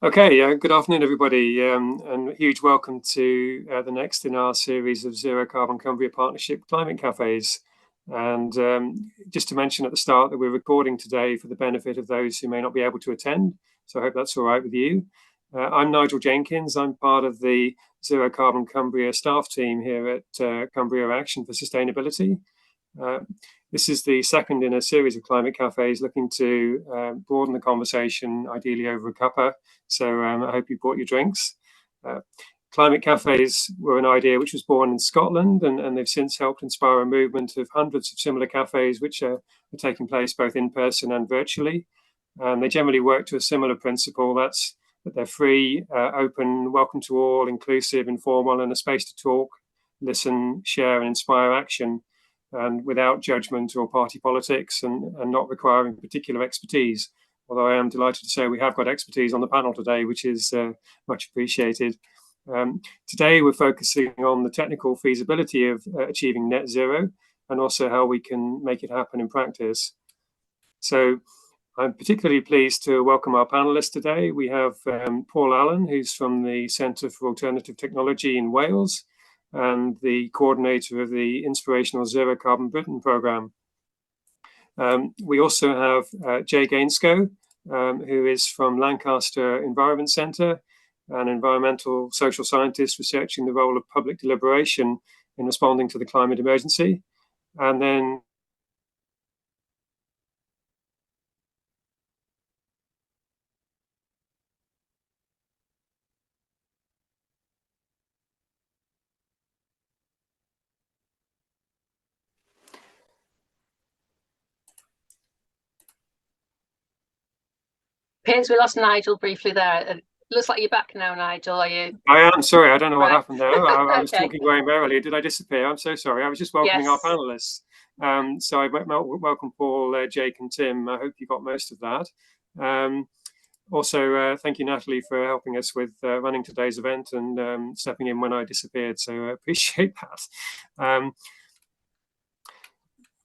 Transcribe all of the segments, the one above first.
Okay, good afternoon, everybody, and a huge welcome to the next in our series of Zero Carbon Cumbria Partnership Climate Cafes. And just to mention at the start that we're recording today for the benefit of those who may not be able to attend, so I hope that's all right with you. I'm Nigel Jenkins. I'm part of the Zero Carbon Cumbria staff team here at Cumbria Action for Sustainability. This is the second in a series of climate cafes looking to broaden the conversation, ideally over a cuppa. So I hope you brought your drinks. Climate cafes were an idea which was born in Scotland, and they've since helped inspire a movement of hundreds of similar cafes which are taking place both in person and virtually. And they generally work to a similar principle. That's that they're free, open, welcome to all, inclusive, informal, and a space to talk, listen, share, and inspire action, and without judgment or party politics, and not requiring particular expertise. Although I am delighted to say we have got expertise on the panel today, which is much appreciated. Today we're focusing on the technical feasibility of achieving net zero, and also how we can make it happen in practice. So I'm particularly pleased to welcome our panelists today. We have Paul Allen, who's from the Centre for Alternative Technology in Wales, and the coordinator of the Inspirational Zero Carbon Britain programme. We also have Jay Gainscoe, who is from Lancaster Environment Centre, an environmental social scientist researching the role of public deliberation in responding to the climate emergency. And then appears we lost Nigel briefly there. It looks like you're back now, Nigel. Are you? I am. Sorry, I don't know what happened there. Okay. I was talking very merrily. Did I disappear? I'm so sorry. I was just welcoming our panelists. So I welcome Paul, Jake, and Tim. I hope you got most of that. Also, thank you, Natalie, for helping us with running today's event and stepping in when I disappeared. So I appreciate that.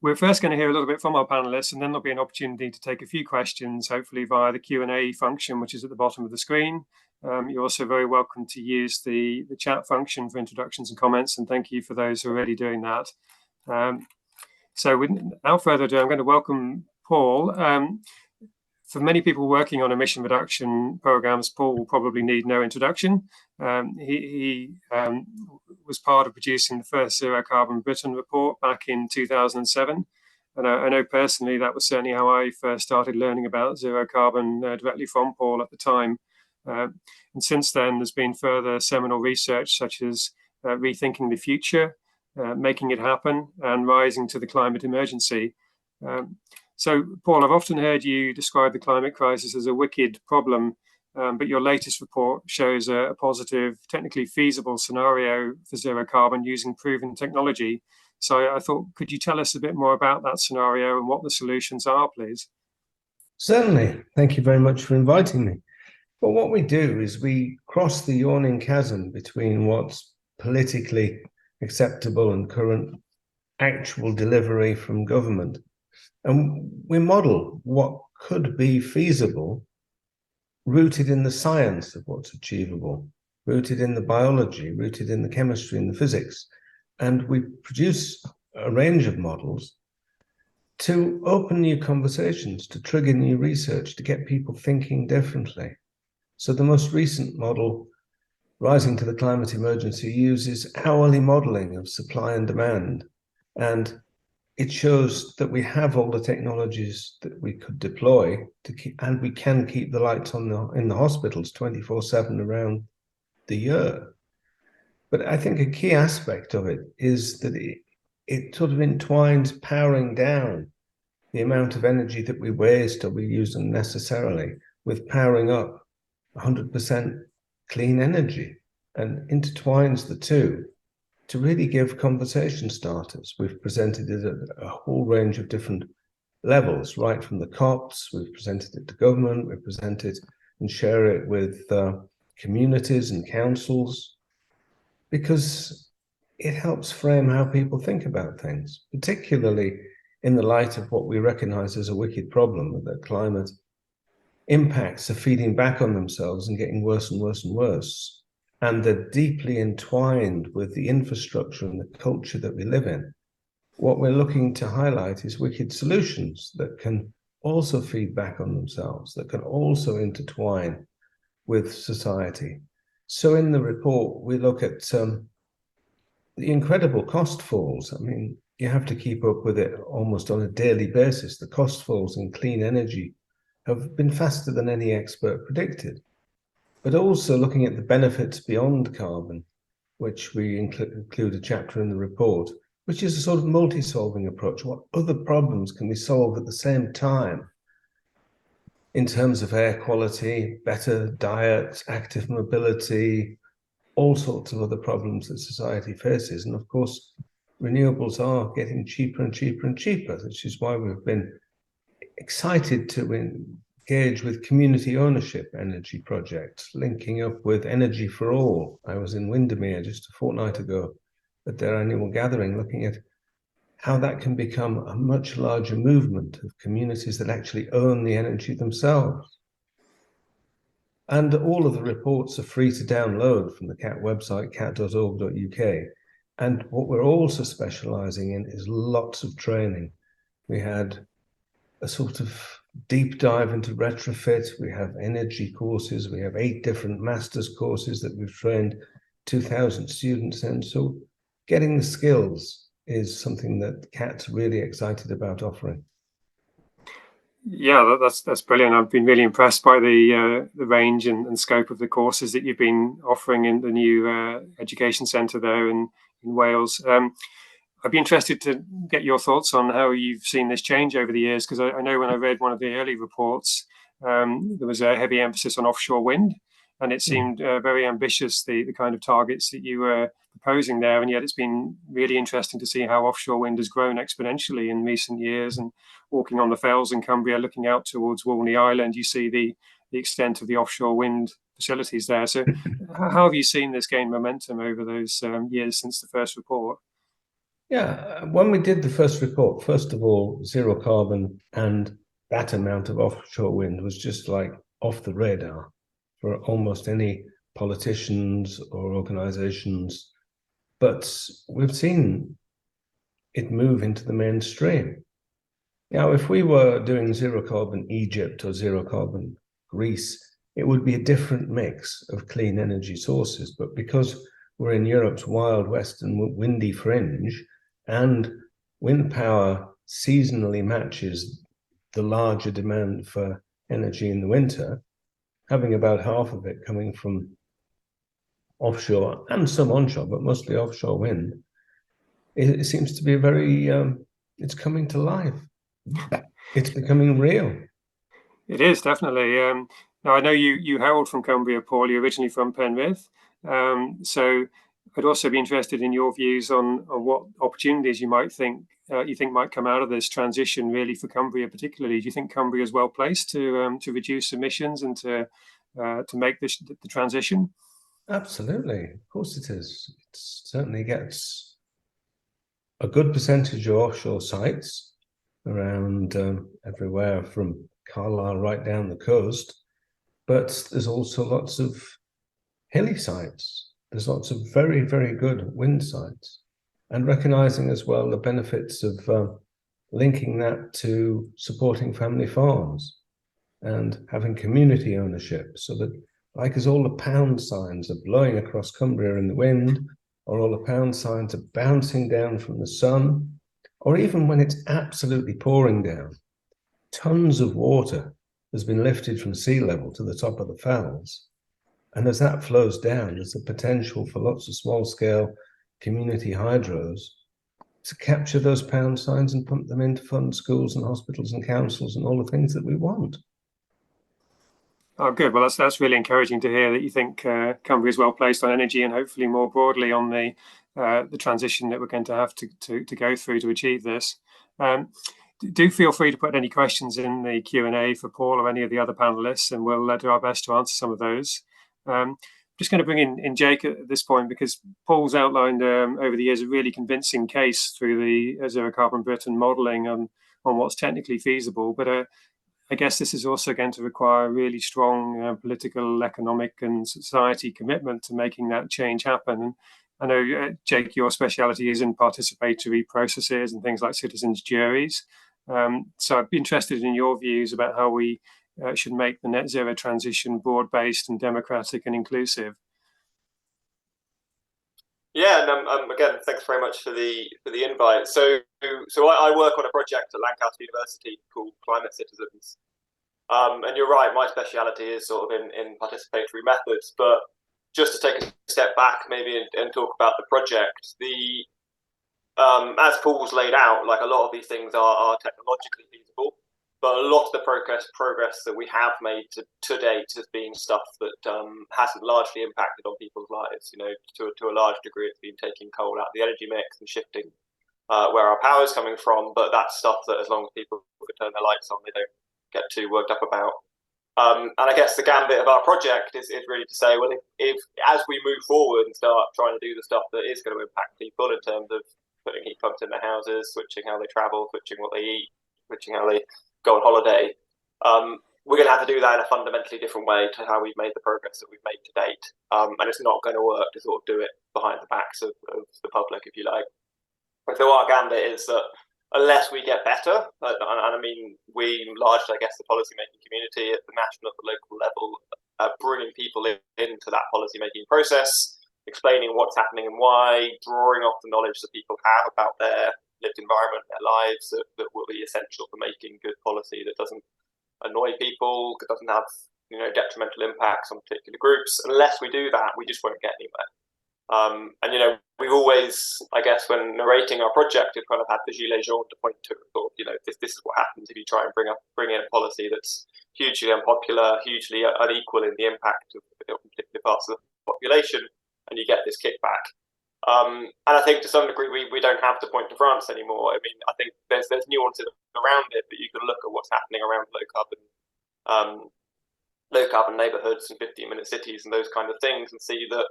We're first going to hear a little bit from our panelists, and then there'll be an opportunity to take a few questions, hopefully via the Q&A function, which is at the bottom of the screen. You're also very welcome to use the chat function for introductions and comments, and thank you for those who are already doing that. So without further ado, I'm going to welcome Paul. For many people working on emission reduction programs, Paul will probably need no introduction. He was part of producing the first Zero Carbon Britain report back in 2007. And I know personally that was certainly how I first started learning about zero carbon directly from Paul at the time. And since then, there's been further seminal research such as Rethinking the Future, Making It Happen, and Rising to the Climate Emergency. So, Paul, I've often heard you describe the climate crisis as a wicked problem, but your latest report shows a positive, technically feasible scenario for zero carbon using proven technology. So I thought, could you tell us a bit more about that scenario and what the solutions are, please? Certainly. Thank you very much for inviting me. Well, what we do is we cross the yawning chasm between what's politically acceptable and current actual delivery from government. And we model what could be feasible, rooted in the science of what's achievable, rooted in the biology, rooted in the chemistry and the physics. And we produce a range of models to open new conversations, to trigger new research, to get people thinking differently. So the most recent model, Rising to the Climate Emergency, uses hourly modeling of supply and demand. And it shows that we have all the technologies that we could deploy to keep, and we can keep the lights on in the hospitals 24/7 around the year. But I think a key aspect of it is that it sort of entwines powering down the amount of energy that we waste or we use unnecessarily with powering up 100% clean energy, and intertwines the two to really give conversation starters. We've presented it at a whole range of different levels, right from the COPs, we've presented it to government, we present it and share it with communities and councils, because it helps frame how people think about things, particularly in the light of what we recognize as a wicked problem, that climate impacts are feeding back on themselves and getting worse and worse and worse. And they're deeply entwined with the infrastructure and the culture that we live in. What we're looking to highlight is wicked solutions that can also feed back on themselves, that can also intertwine with society. So in the report, we look at the incredible cost falls. I mean, you have to keep up with it almost on a daily basis. The cost falls in clean energy have been faster than any expert predicted. But also looking at the benefits beyond carbon, which we include a chapter in the report, which is a sort of multi-solving approach. What other problems can we solve at the same time in terms of air quality, better diet, active mobility, all sorts of other problems that society faces? And of course, renewables are getting cheaper and cheaper and cheaper, which is why we've been excited to engage with community ownership energy projects, linking up with Energy for All. I was in Windermere just a fortnight ago at their annual gathering, looking at how that can become a much larger movement of communities that actually own the energy themselves. And all of the reports are free to download from the CAT website, cat.org.uk. And what we're also specializing in is lots of training. We had a sort of deep dive into retrofit. We have energy courses. We have 8 different master's courses that we've trained 2,000 students in. So getting the skills is something that CAT's really excited about offering. Yeah, that's brilliant. I've been really impressed by the range and scope of the courses that you've been offering in the new education centre there in Wales. I'd be interested to get your thoughts on how you've seen this change over the years, because I know when I read one of the early reports, there was a heavy emphasis on offshore wind, and it seemed very ambitious, the kind of targets that you were proposing there. And yet it's been really interesting to see how offshore wind has grown exponentially in recent years. And walking on the fells in Cumbria, looking out towards Walney Island, you see the extent of the offshore wind facilities there. So how have you seen this gain momentum over those years since the first report? Yeah, when we did the first report, first of all, zero carbon and that amount of offshore wind was just like off the radar for almost any politicians or organizations. But we've seen it move into the mainstream. Now, if we were doing zero carbon Egypt or zero carbon Greece, it would be a different mix of clean energy sources. But because we're in Europe's wild western windy fringe, and wind power seasonally matches the larger demand for energy in the winter, having about half of it coming from offshore and some onshore, but mostly offshore wind, it seems to be a very, it's coming to life. It's becoming real. It is, definitely. Now, I know you hailed from Cumbria, Paul. You're originally from Penrith. So I'd also be interested in your views on what opportunities you think might come out of this transition, really, for Cumbria particularly. Do you think Cumbria is well placed to reduce emissions and to make the transition? Absolutely, of course it is. It certainly gets a good percentage of offshore sites around everywhere from Carlisle right down the coast, but there's also lots of hilly sites. There's lots of very, very good wind sites, and recognizing as well the benefits of linking that to supporting family farms and having community ownership, so that, like, as all the pound signs are blowing across Cumbria in the wind, or all the pound signs are bouncing down from the sun, or even when it's absolutely pouring down, tons of water has been lifted from sea level to the top of the fells. And as that flows down, there's a potential for lots of small-scale community hydros to capture those pound signs and pump them into fund schools and hospitals and councils and all the things that we want. Oh, good. Well, that's really encouraging to hear that you think Cumbria is well placed on energy, and hopefully more broadly on the transition that we're going to have to go through to achieve this. Do feel free to put any questions in the Q&A for Paul or any of the other panelists, and we'll do our best to answer some of those. Just going to bring in Jake at this point, because Paul's outlined over the years a really convincing case through the Zero Carbon Britain modelling on what's technically feasible. But I guess this is also going to require a really strong political, economic, and society commitment to making that change happen. And I know, Jake, your speciality is in participatory processes and things like citizens' juries. So I'd be interested in your views about how we should make the net zero transition broad-based and democratic and inclusive. Yeah, and again, thanks very much for the invite. So I work on a project at Lancaster University called Climate Citizens. And you're right, my speciality is sort of in participatory methods. But just to take a step back, maybe and talk about the project, as Paul's laid out, like a lot of these things are technologically feasible, but a lot of the progress that we have made to date has been stuff that hasn't largely impacted on people's lives. You know, to a large degree, it's been taking coal out of the energy mix and shifting where our power is coming from. But that's stuff that, as long as people can turn their lights on, they don't get too worked up about. And I guess the gambit of our project is really to say, well, if as we move forward and start trying to do the stuff that is going to impact people in terms of putting heat pumps in their houses, switching how they travel, switching what they eat, switching how they go on holiday, we're going to have to do that in a fundamentally different way to how we've made the progress that we've made to date. And it's not going to work to sort of do it behind the backs of the public, if you like. So our gambit is that unless we get better, and I mean, we largely, I guess, the policymaking community at the national, at the local level, bringing people into that policymaking process, explaining what's happening and why, drawing off the knowledge that people have about their lived environment, their lives, that will be essential for making good policy that doesn't annoy people, that doesn't have detrimental impacts on particular groups. Unless we do that, we just won't get anywhere. And we've always, I guess, when narrating our project, we've kind of had the gilets jaunes to point to. Thought, this is what happens if you try and bring in a policy that's hugely unpopular, hugely unequal in the impact of particular parts of the population, and you get this kickback. And I think to some degree we don't have to point to France anymore. I mean, I think there's nuances around it, but you can look at what's happening around low carbon neighborhoods and 15-minute cities and those kind of things, and see that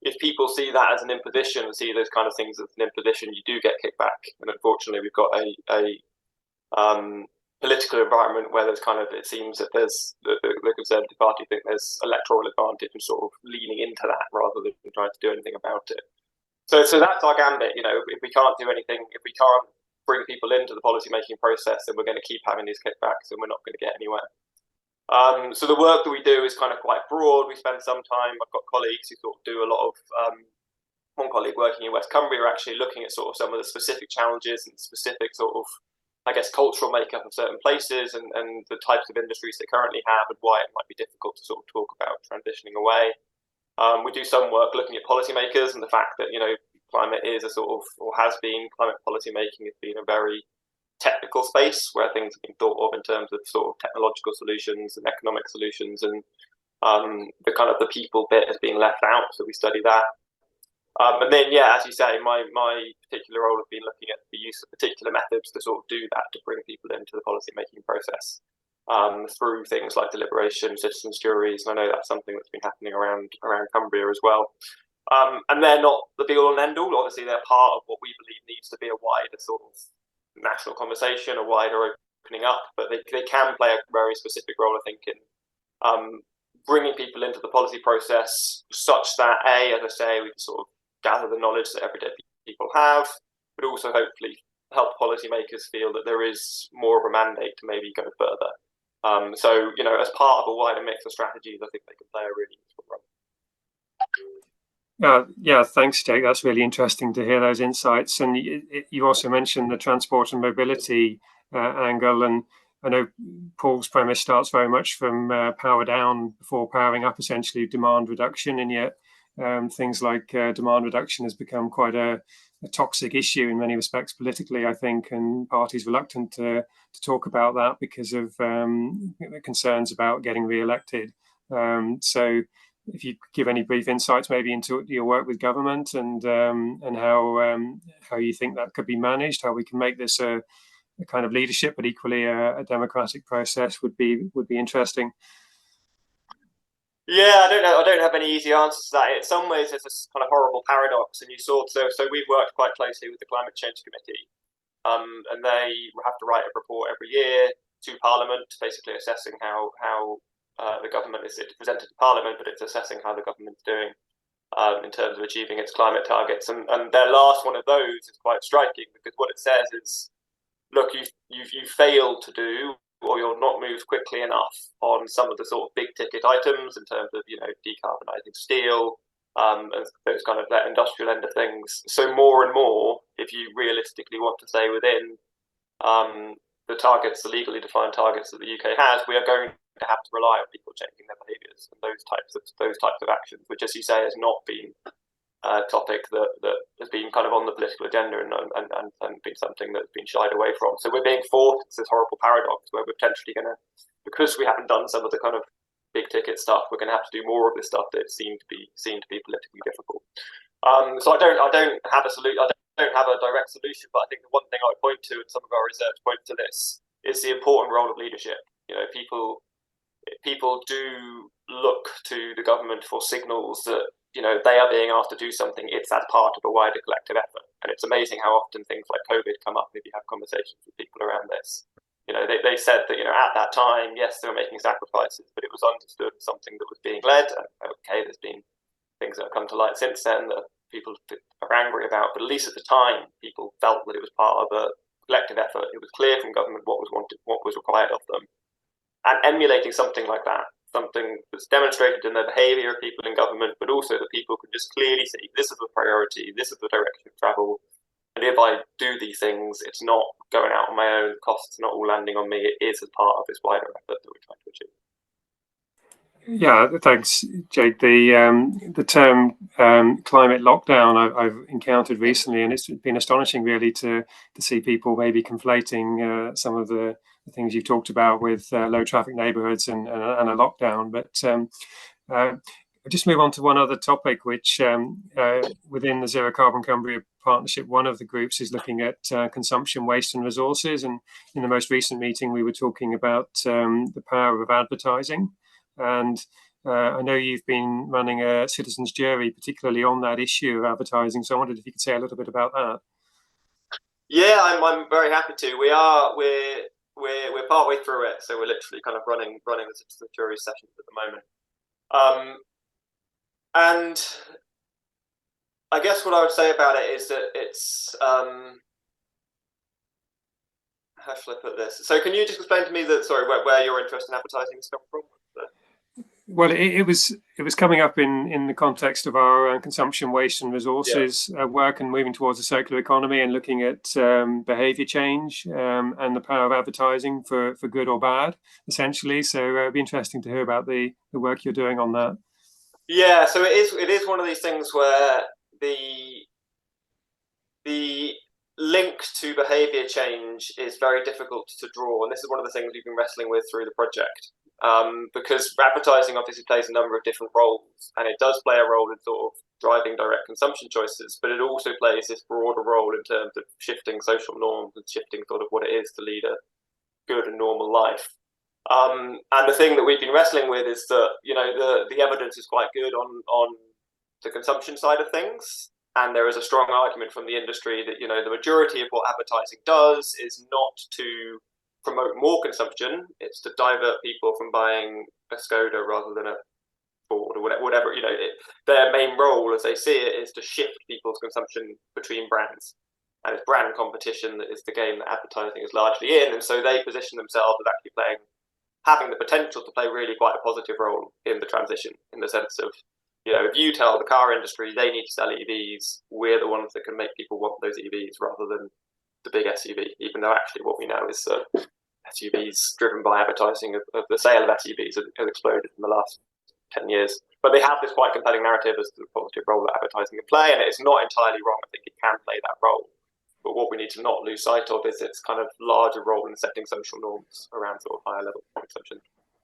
if people see that as an imposition and see those kind of things as an imposition, you do get kickback. And unfortunately, we've got a political environment where there's kind of, it seems that there's the Conservative Party think there's electoral advantage in sort of leaning into that rather than trying to do anything about it. So that's our gambit. If we can't do anything, if we can't bring people into the policymaking process, then we're going to keep having these kickbacks and we're not going to get anywhere. So the work that we do is kind of quite broad. We spend some time, I've got colleagues who sort of do a lot of, one colleague working in West Cumbria actually looking at sort of some of the specific challenges and specific sort of, I guess, cultural makeup of certain places and the types of industries they currently have and why it might be difficult to sort of talk about transitioning away. We do some work looking at policymakers and the fact that, climate is a sort of, or has been, climate policymaking has been a very technical space where things have been thought of in terms of sort of technological solutions and economic solutions, and the kind of the people bit has been left out, so we study that. And then, as you say, my particular role has been looking at the use of particular methods to sort of do that, to bring people into the policy making process through things like deliberation, citizens' juries. And I know that's something that's been happening around Cumbria as well. And they're not the be all and end all. Obviously, they're part of what we believe needs to be a wider sort of national conversation, a wider opening up, but they can play a very specific role, I think, in bringing people into the policy process such that, as I say, we can sort of gather the knowledge that everyday people have, but also hopefully help policymakers feel that there is more of a mandate to maybe go further. So, as part of a wider mix of strategies, I think they can play a really useful role. Yeah, thanks, Jake. That's really interesting to hear those insights. And you also mentioned the transport and mobility angle. And I know Paul's premise starts very much from power down before powering up, essentially demand reduction. And yet things like demand reduction has become quite a toxic issue in many respects politically, I think, and parties reluctant to talk about that because of the concerns about getting re-elected. So if you could give any brief insights maybe into your work with government and how you think that could be managed, how we can make this a kind of leadership, but equally a democratic process would be interesting. Yeah, I don't have any easy answers to that. In some ways, there's this kind of horrible paradox, and so we've worked quite closely with the Climate Change Committee, and they have to write a report every year. to Parliament, basically assessing how the government is presented to Parliament, but it's assessing how the government's doing in terms of achieving its climate targets. And their last one of those is quite striking, because what it says is, look, you failed to do, or you're not moved quickly enough on some of the sort of big ticket items in terms of, decarbonising steel, and those kind of that industrial end of things. So more and more, if you realistically want to stay within the targets, the legally defined targets that the UK has, we are going to have to rely on people changing their behaviours and those types of actions, which, as you say, has not been a topic that has been kind of on the political agenda and been something that's been shied away from. So we're being forced into this horrible paradox where we're potentially going to, because we haven't done some of the kind of big ticket stuff, we're going to have to do more of this stuff that seem to be politically difficult. So I don't have a solution. I don't have a direct solution, but I think the one thing I would point to, and some of our research points to this, is the important role of leadership. People do look to the government for signals that they are being asked to do something. It's as part of a wider collective effort, and it's amazing how often things like COVID come up if you have conversations with people around this. They said that at that time, yes, they were making sacrifices, but it was understood as something that was being led. And okay, there's been things that have come to light since then that people are angry about, but at least at the time, people felt that it was part of a collective effort. It was clear from government what was wanted, what was required of them. And emulating something like that, something that's demonstrated in the behaviour of people in government, but also that people can just clearly see this is the priority, this is the direction of travel, and if I do these things, it's not going out on my own, costs not all landing on me, it is as part of this wider effort that we're trying to achieve. Yeah, thanks, Jake. The term climate lockdown I've encountered recently, and it's been astonishing really to see people maybe conflating some of the things you've talked about with low traffic neighbourhoods and a lockdown. But I'll just move on to one other topic, which within the Zero Carbon Cumbria Partnership, one of the groups is looking at consumption, waste and resources. And in the most recent meeting, we were talking about the power of advertising. And I know you've been running a citizens' jury, particularly on that issue of advertising. So I wondered if you could say a little bit about that. Yeah, I'm very happy to. We're partway through it, so we're literally kind of running the citizens' jury sessions at the moment. And I guess what I would say about it is that it's how shall I put this? So can you just explain to me where your interest in advertising has come from? Well, it was coming up in the context of our consumption, waste and resources work, and moving towards a circular economy and looking at behaviour change and the power of advertising for good or bad, essentially. So it'd be interesting to hear about the work you're doing on that. Yeah, so it is one of these things where the link to behaviour change is very difficult to draw, and this is one of the things we've been wrestling with through the project. Because advertising obviously plays a number of different roles, and it does play a role in sort of driving direct consumption choices, but it also plays this broader role in terms of shifting social norms and shifting sort of what it is to lead a good and normal life. And the thing that we've been wrestling with is that the evidence is quite good on the consumption side of things, and there is a strong argument from the industry that the majority of what advertising does is not to promote more consumption, it's to divert people from buying a Skoda rather than a Ford or whatever. Their main role, as they see it, is to shift people's consumption between brands, and it's brand competition that is the game that advertising is largely in. And so they position themselves as actually having the potential to play really quite a positive role in the transition, in the sense of, if you tell the car industry they need to sell EVs, we're the ones that can make people want those EVs rather than the big SUV, even though actually what we know is SUVs driven by advertising of the sale of SUVs has exploded in the last 10 years. But they have this quite compelling narrative as to the positive role that advertising can play, and it's not entirely wrong. I think it can play that role. But what we need to not lose sight of is its kind of larger role in setting social norms around sort of higher level consumption.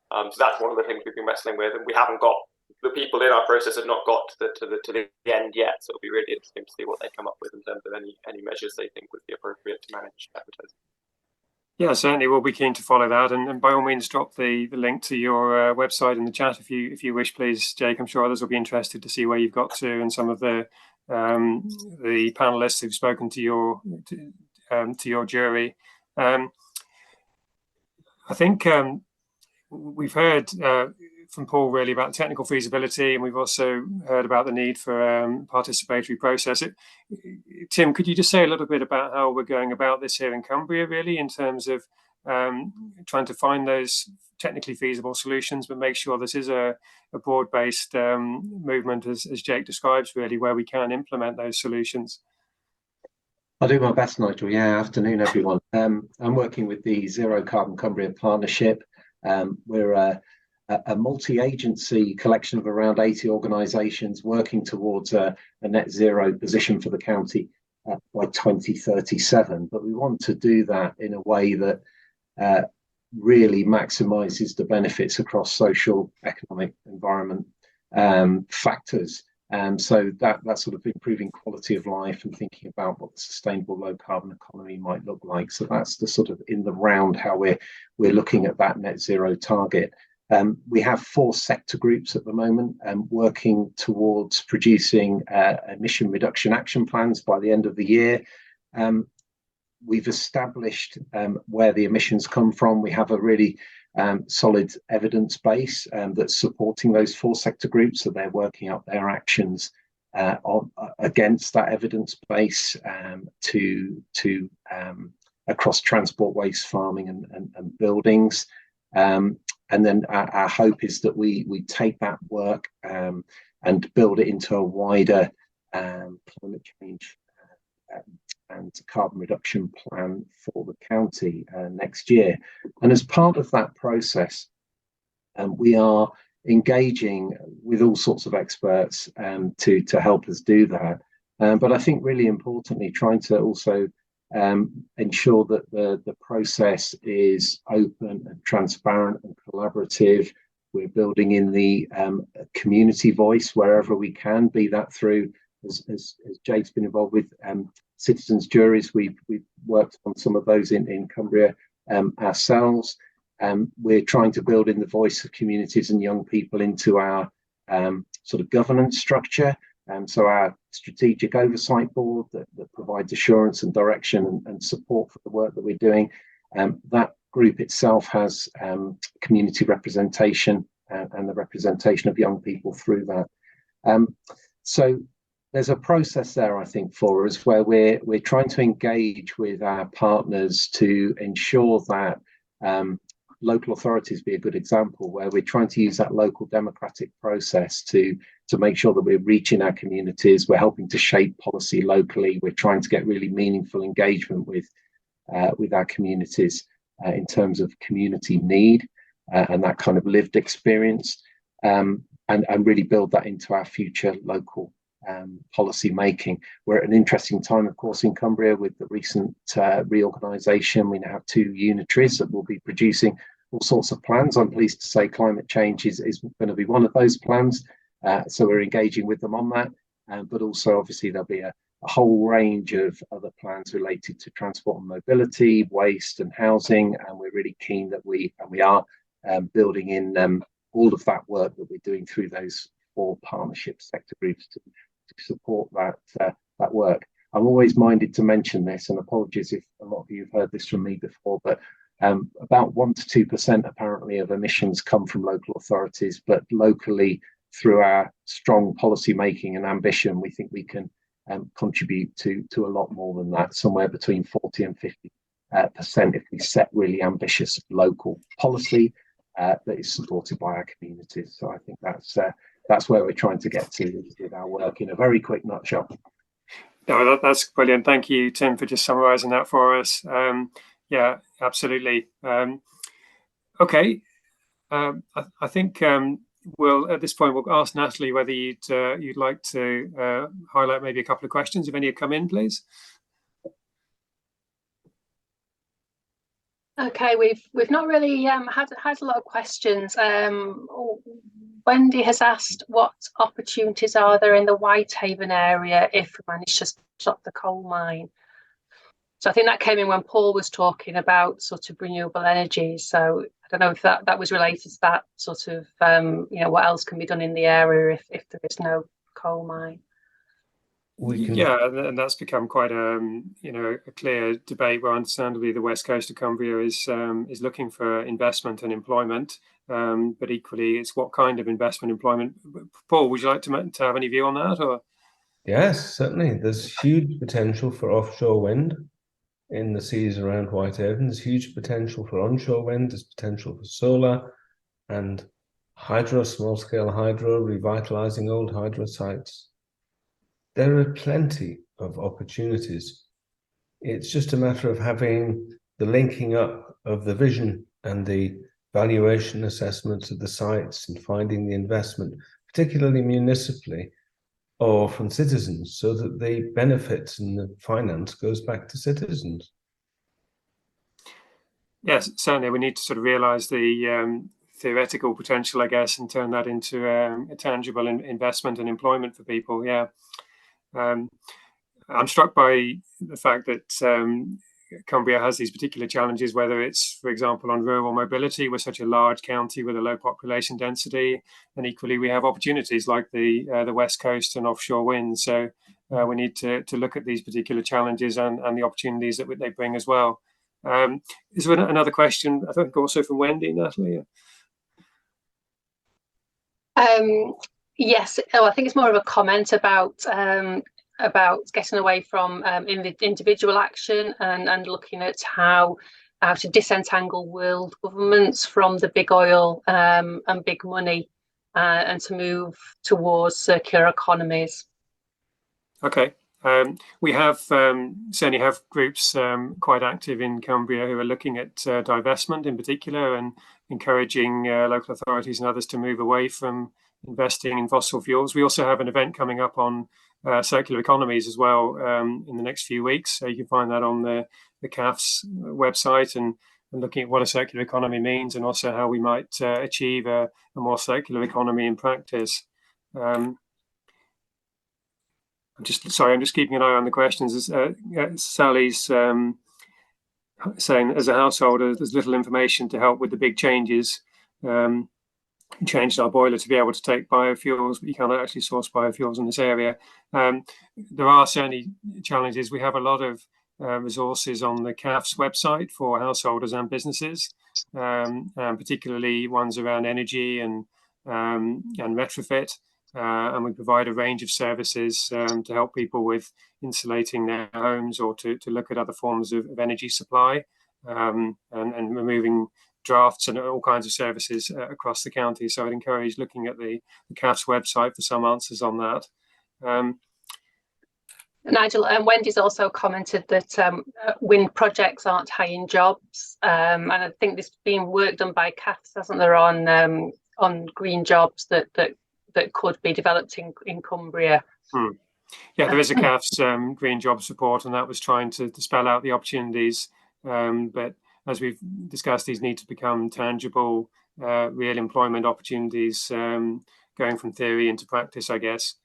So that's one of the things we've been wrestling with, and we haven't got the people in our process have not got to the end yet. So it'll be really interesting to see what they come up with in terms of any measures they think would be appropriate to manage advertising. Yeah, certainly we'll be keen to follow that, and by all means drop the link to your website in the chat if you wish, please, Jake. I'm sure others will be interested to see where you've got to, and some of the panelists who've spoken to your jury. I think we've heard from Paul really about technical feasibility, and we've also heard about the need for participatory process. Tim, could you just say a little bit about how we're going about this here in Cumbria, really, in terms of trying to find those technically feasible solutions, but make sure this is a broad-based movement, as Jake describes, really, where we can implement those solutions? I'll do my best, Nigel. Yeah, afternoon, everyone. I'm working with the Zero Carbon Cumbria Partnership. We're a multi-agency collection of around 80 organisations working towards a net zero position for the county by 2037. But we want to do that in a way that really maximises the benefits across social, economic, environment factors. So that's sort of improving quality of life and thinking about what the sustainable low carbon economy might look like. So that's the sort of in the round how we're looking at that net zero target. We have 4 sector groups at the moment working towards producing emission reduction action plans by the end of the year. We've established where the emissions come from. We have a really solid evidence base that's supporting those 4 sector groups, so they're working out their actions against that evidence base to across transport, waste, farming, and buildings. And then our hope is that we take that work and build it into a wider climate change and carbon reduction plan for the county next year. And as part of that process, we are engaging with all sorts of experts to help us do that. But I think really importantly, trying to also ensure that the process is open and transparent and collaborative. We're building in the community voice wherever we can, be that through, as Jake's been involved with, citizens juries. We've worked on some of those in Cumbria ourselves. We're trying to build in the voice of communities and young people into our sort of governance structure. So our strategic oversight board that provides assurance and direction and support for the work that we're doing. That group itself has community representation and the representation of young people through that. So there's a process there, I think, for us where we're trying to engage with our partners to ensure that local authorities be a good example, where we're trying to use that local democratic process to make sure that we're reaching our communities, we're helping to shape policy locally, we're trying to get really meaningful engagement with our communities in terms of community need and that kind of lived experience, and really build that into our future local policy making. We're at an interesting time, of course, in Cumbria with the recent reorganisation. We now have 2 unitaries that will be producing all sorts of plans. I'm pleased to say climate change is going to be one of those plans. So we're engaging with them on that. But also, obviously, there'll be a whole range of other plans related to transport and mobility, waste and housing. And we're really keen that we are building in all of that work that we're doing through those 4 partnership sector groups to support that work. I'm always minded to mention this, and apologies if a lot of you have heard this from me before, but about 1 to 2% apparently of emissions come from local authorities, but locally through our strong policy making and ambition, we think we can contribute to a lot more than that, somewhere between 40 and 50% if we set really ambitious local policy that is supported by our communities. So I think that's where we're trying to get to with our work in a very quick nutshell. No, that's brilliant. Thank you, Tim, for just summarising that for us. Yeah, absolutely. Okay, I think we'll at this point we'll ask Natalie whether you'd like to highlight maybe a couple of questions if any have come in, please. Okay, we've not really had a lot of questions. Wendy has asked what opportunities are there in the Whitehaven area if we manage to stop the coal mine. So I think that came in when Paul was talking about sort of renewable energy. So I don't know if that was related to that sort of, what else can be done in the area if there is no coal mine. we can. Yeah, and that's become quite a a clear debate where understandably the west coast of Cumbria is looking for investment and employment, but equally it's what kind of investment employment. Paul, would you like to have any view on that? Or Yes, certainly. There's huge potential for offshore wind in the seas around Whitehaven. There's huge potential for onshore wind. There's potential for solar and hydro, small-scale hydro, revitalizing old hydro sites. There are plenty of opportunities. It's just a matter of having the linking up of the vision and the valuation assessments of the sites and finding the investment, particularly municipally or from citizens, so that the benefits and the finance goes back to citizens. yes, certainly we need to sort of realise the theoretical potential, I guess, and turn that into a tangible investment and employment for people. Yeah. I'm struck by the fact that Cumbria has these particular challenges, whether it's, for example, on rural mobility. We're such a large county with a low population density, and equally we have opportunities like the west coast and offshore wind. So we need to look at these particular challenges and the opportunities that they bring as well. Is there another question? I think also from Wendy, Natalie. Yes, I think it's more of a comment about getting away from individual action and looking at how to disentangle world governments from the big oil and big money and to move towards circular economies. Okay. We have certainly have groups quite active in Cumbria who are looking at divestment in particular and encouraging local authorities and others to move away from investing in fossil fuels. We also have an event coming up on circular economies as well in the next few weeks. So you can find that on the CAF's website and looking at what a circular economy means and also how we might achieve a more circular economy in practice. I'm just keeping an eye on the questions. Sally's saying, as a householder, there's little information to help with the big changes. Changed our boiler to be able to take biofuels, but you cannot actually source biofuels in this area. There are certainly challenges. We have a lot of resources on the CAF's website for householders and businesses, and particularly ones around energy and retrofit. And we provide a range of services to help people with insulating their homes or to look at other forms of energy supply and removing drafts and all kinds of services across the county. So I'd encourage looking at the CAF's website for some answers on that. Nigel, and Wendy's also commented that wind projects aren't high in jobs, and I think this is being worked on by CAFs, hasn't there, on green jobs that could be developed in Cumbria. Yeah, there is a CAF's green job support, and that was trying to spell out the opportunities. But as we've discussed, these need to become tangible, real employment opportunities, going from theory into practice, I guess.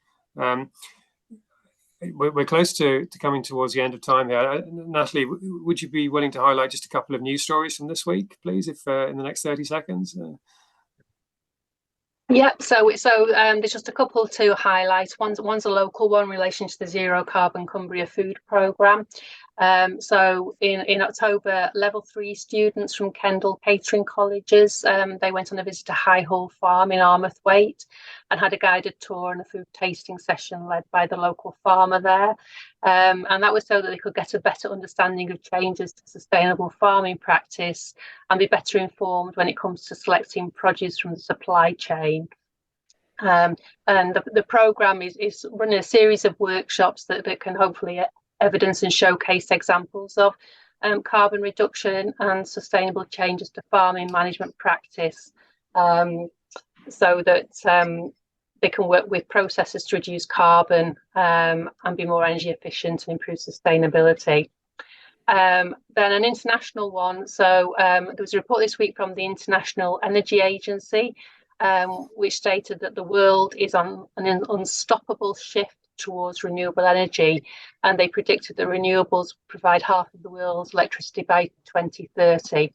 We're close to coming towards the end of time here. Natalie, would you be willing to highlight just a couple of news stories from this week, please, if in the next 30 seconds? Yeah, so there's just a couple to highlight. One's a local one in relation to the Zero Carbon Cumbria Food Programme. So in October, level 3 students from Kendal catering colleges, they went on a visit to High Hull Farm in Armathwaite and had a guided tour and a food tasting session led by the local farmer there. And that was so that they could get a better understanding of changes to sustainable farming practice and be better informed when it comes to selecting produce from the supply chain. And the programme is running a series of workshops that can hopefully evidence and showcase examples of carbon reduction and sustainable changes to farming management practice, so that they can work with processes to reduce carbon and be more energy efficient and improve sustainability. Then an international one. So there was a report this week from the International Energy Agency, which stated that the world is on an unstoppable shift towards renewable energy, and they predicted that renewables provide half of the world's electricity by 2030.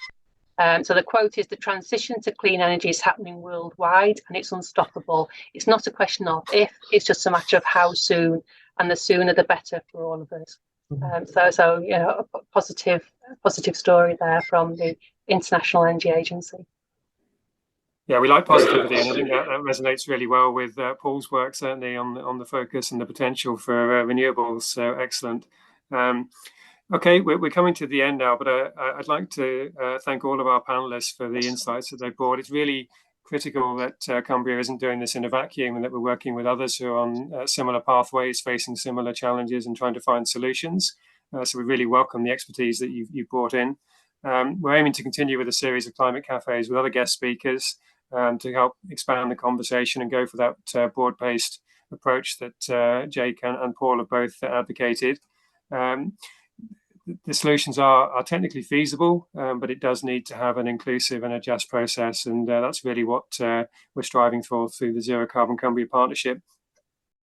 So the quote is, the transition to clean energy is happening worldwide and it's unstoppable. It's not a question of if, it's just a matter of how soon and the sooner the better for all of us. So you know, a positive story there from the International Energy Agency. Yeah, we like positivity, and I think that resonates really well with Paul's work, certainly on the focus and the potential for renewables. So excellent. Okay, we're coming to the end now, but I'd like to thank all of our panelists for the insights that they brought. It's really critical that Cumbria isn't doing this in a vacuum, and that we're working with others who are on similar pathways, facing similar challenges and trying to find solutions. So we really welcome the expertise that you've brought in. We're aiming to continue with a series of climate cafes with other guest speakers to help expand the conversation and go for that broad-based approach that Jake and Paul have both advocated. The solutions are technically feasible, but it does need to have an inclusive and a just process, and that's really what we're striving for through the Zero Carbon Cumbria Partnership.